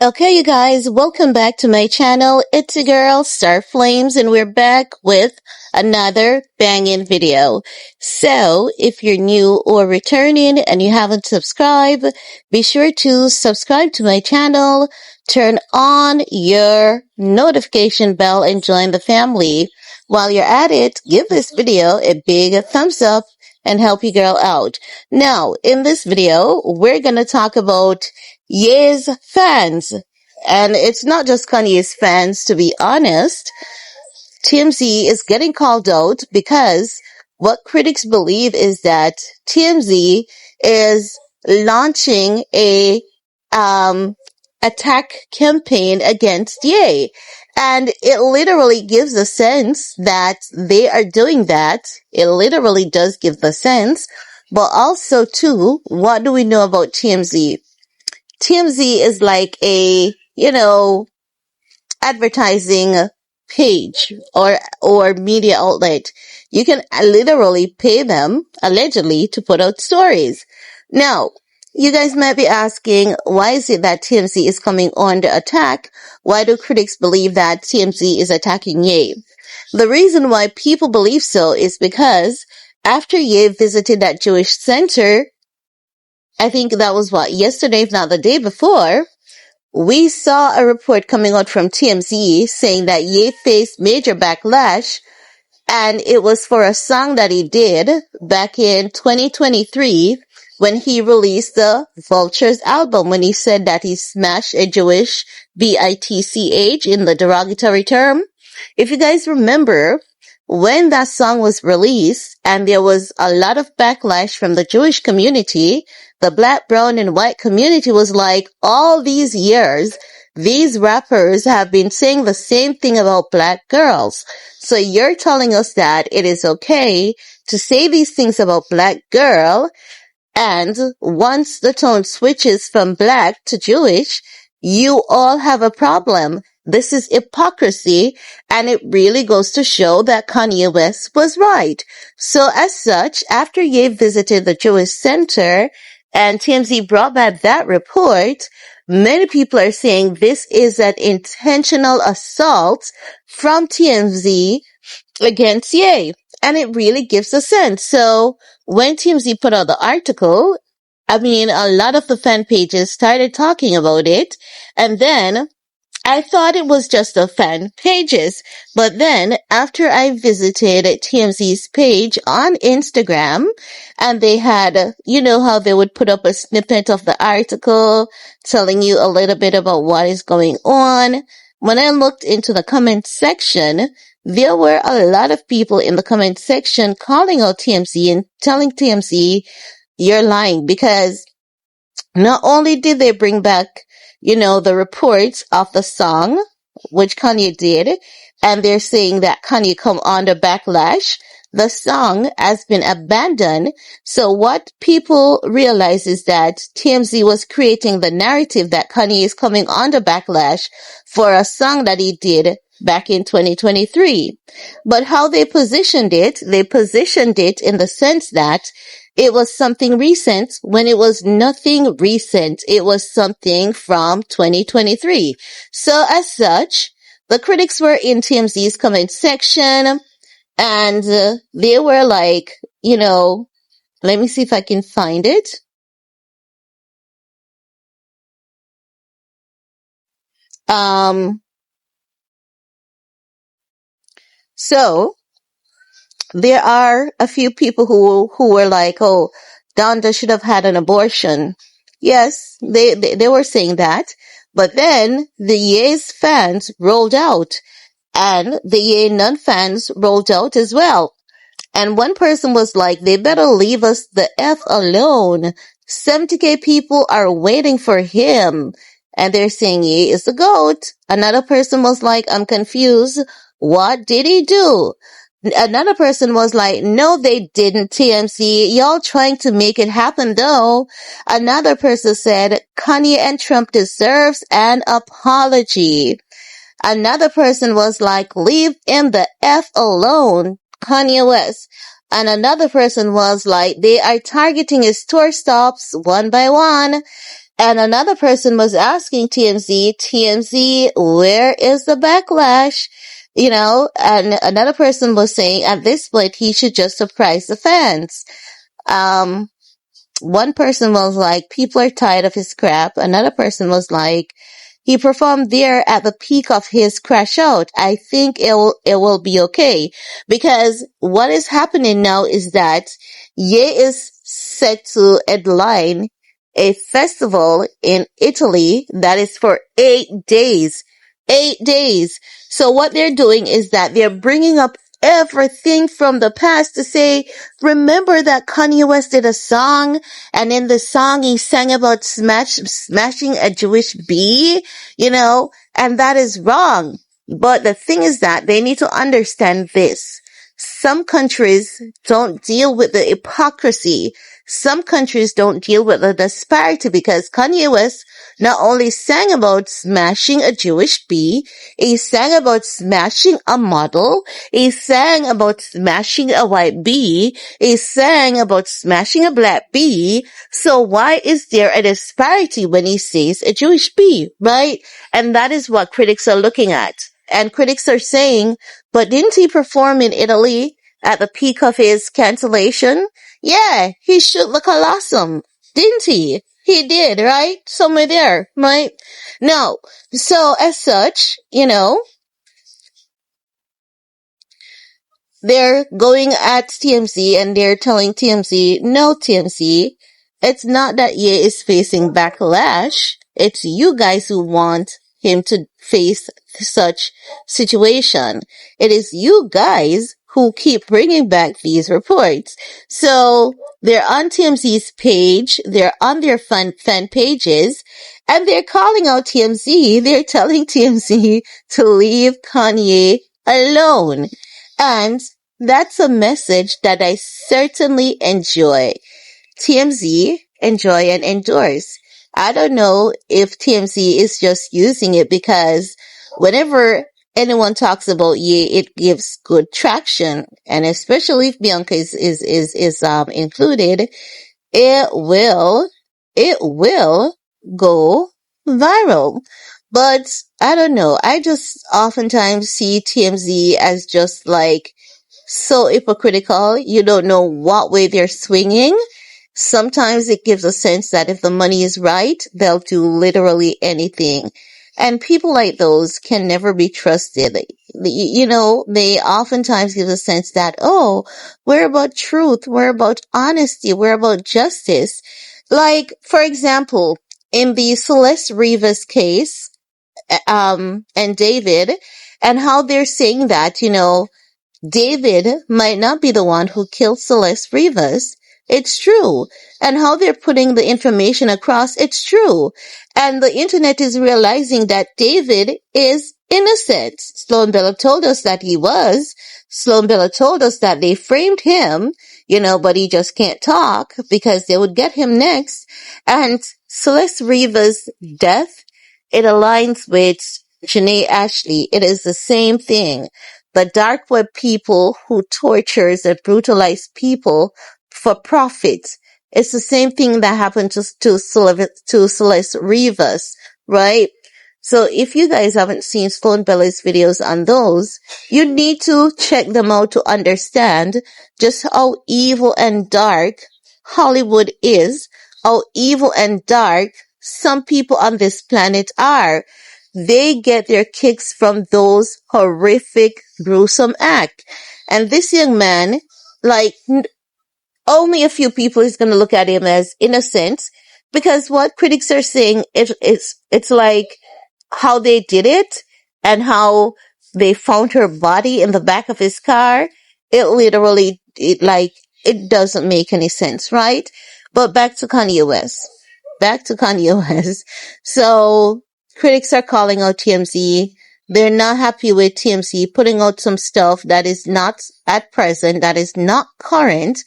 Okay, you guys, welcome back to my channel. It's your girl, Star Flames, and we're back with another banging video. So, if you're new or returning and you haven't subscribed, be sure to subscribe to my channel, turn on your notification bell, and join the family. While you're at it, give this video a big thumbs up and help your girl out. Now, in this video, we're gonna talk about Ye's fans. And it's not just Kanye's fans, to be honest. TMZ is getting called out because what critics believe is that TMZ is launching a attack campaign against Ye. And it literally gives a sense that they are doing that. It literally does give the sense. But also, too, what do we know about TMZ? TMZ is like a, advertising page or media outlet. You can literally pay them, allegedly, to put out stories. Now, you guys might be asking, why is it that TMZ is coming under attack? Why do critics believe that TMZ is attacking Ye? The reason why people believe so is because after Ye visited that Jewish center, I think that was yesterday, if not the day before, we saw a report coming out from TMZ saying that Ye faced major backlash, and it was for a song that he did back in 2023 when he released the Vultures album, when he said that he smashed a Jewish bitch in the derogatory term. If you guys remember, when that song was released and there was a lot of backlash from the Jewish community, the black, brown, and white community was like, all these years, these rappers have been saying the same thing about black girls. So you're telling us that it is okay to say these things about black girl, and once the tone switches from black to Jewish, you all have a problem. This is hypocrisy, and it really goes to show that Kanye West was right. So as such, after Ye visited the Jewish Center and TMZ brought back that report, many people are saying this is an intentional assault from TMZ against Ye. And it really gives a sense. So when TMZ put out the article, a lot of the fan pages started talking about it. And then I thought it was just the fan pages. But then after I visited TMZ's page on Instagram, and they had, how they would put up a snippet of the article telling you a little bit about what is going on. When I looked into the comment section, there were a lot of people in the comment section calling out TMZ and telling TMZ, you're lying, because not only did they bring back, the reports of the song, which Kanye did, and they're saying that Kanye come under backlash, the song has been abandoned. So what people realize is that TMZ was creating the narrative that Kanye is coming under backlash for a song that he did back in 2023. But how they positioned it in the sense that it was something recent when it was nothing recent. It was something from 2023. So as such, the critics were in TMZ's comment section, and they were like, let me see if I can find it. So there are a few people who were like, oh, Donda should have had an abortion. Yes, they were saying that. But then the Ye's fans rolled out, and the Ye non-fans rolled out as well. And one person was like, they better leave us the F alone. 70K people are waiting for him. And they're saying Ye is the GOAT. Another person was like, I'm confused. What did he do? Another person was like, no, they didn't, TMZ. Y'all trying to make it happen though. Another person said, Kanye and Trump deserves an apology. Another person was like, leave him the F alone, Kanye West. And another person was like, they are targeting his tour stops one by one. And another person was asking TMZ, where is the backlash? And another person was saying at this point he should just surprise the fans. Um, One person was like, people are tired of his crap. Another person was like, he performed there at the peak of his crash out. I think it will be okay. Because what is happening now is that Ye is set to headline a festival in Italy that is for 8 days. 8 days. So what they're doing is that they're bringing up everything from the past to say, remember that Kanye West did a song, and in the song he sang about smashing a Jewish bee, and that is wrong. But the thing is that they need to understand this. Some countries don't deal with the hypocrisy. Some countries don't deal with the disparity, because Kanye West not only sang about smashing a Jewish bee, he sang about smashing a model, he sang about smashing a white bee, he sang about smashing a black bee. So why is there a disparity when he says a Jewish bee, right? And that is what critics are looking at. And critics are saying, but didn't he perform in Italy at the peak of his cancellation? Yeah, he should look awesome, didn't he? He did, right? Somewhere there, right? No. So as such, they're going at TMZ and they're telling TMZ, no, TMZ, it's not that Ye is facing backlash. It's you guys who want him to face such situation. It is you guys who keep bringing back these reports. So they're on TMZ's page, they're on their fan pages, and they're calling out TMZ. They're telling TMZ to leave Kanye alone. And that's a message that I certainly enjoy. TMZ, enjoy and endorse. I don't know if TMZ is just using it because whenever anyone talks about Ye, it gives good traction. And especially if Bianca is included, it will go viral. But I don't know. I just oftentimes see TMZ as just like so hypocritical. You don't know what way they're swinging. Sometimes it gives a sense that if the money is right, they'll do literally anything. And people like those can never be trusted. They oftentimes give a sense that, oh, we're about truth, we're about honesty, we're about justice. Like, for example, in the Celeste Rivas case, and David, and how they're saying that, David might not be the one who killed Celeste Rivas. It's true. And how they're putting the information across, it's true. And the internet is realizing that David is innocent. Sloan Bella told us that he was. Sloan Bella told us that they framed him, but he just can't talk because they would get him next. And Celeste Rivas' death, it aligns with Janae Ashley. It is the same thing. The dark web people who tortures and brutalize people for profit. It's the same thing that happened to Celeste Rivas, right? So if you guys haven't seen Sloan Bella's videos on those, you need to check them out to understand just how evil and dark Hollywood is, how evil and dark some people on this planet are. They get their kicks from those horrific, gruesome acts. And this young man, like, only a few people is going to look at him as innocent, because what critics are saying, it's like how they did it and how they found her body in the back of his car. It literally, it doesn't make any sense, right? But back to Kanye West. So critics are calling out TMZ. They're not happy with TMZ putting out some stuff that is not at present, that is not current,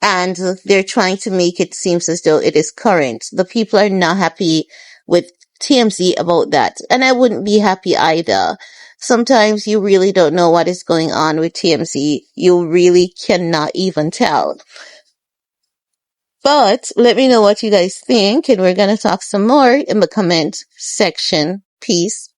and they're trying to make it seem as though it is current. The people are not happy with TMZ about that, and I wouldn't be happy either. Sometimes you really don't know what is going on with TMZ. You really cannot even tell. But let me know what you guys think, and we're going to talk some more in the comment section. Peace.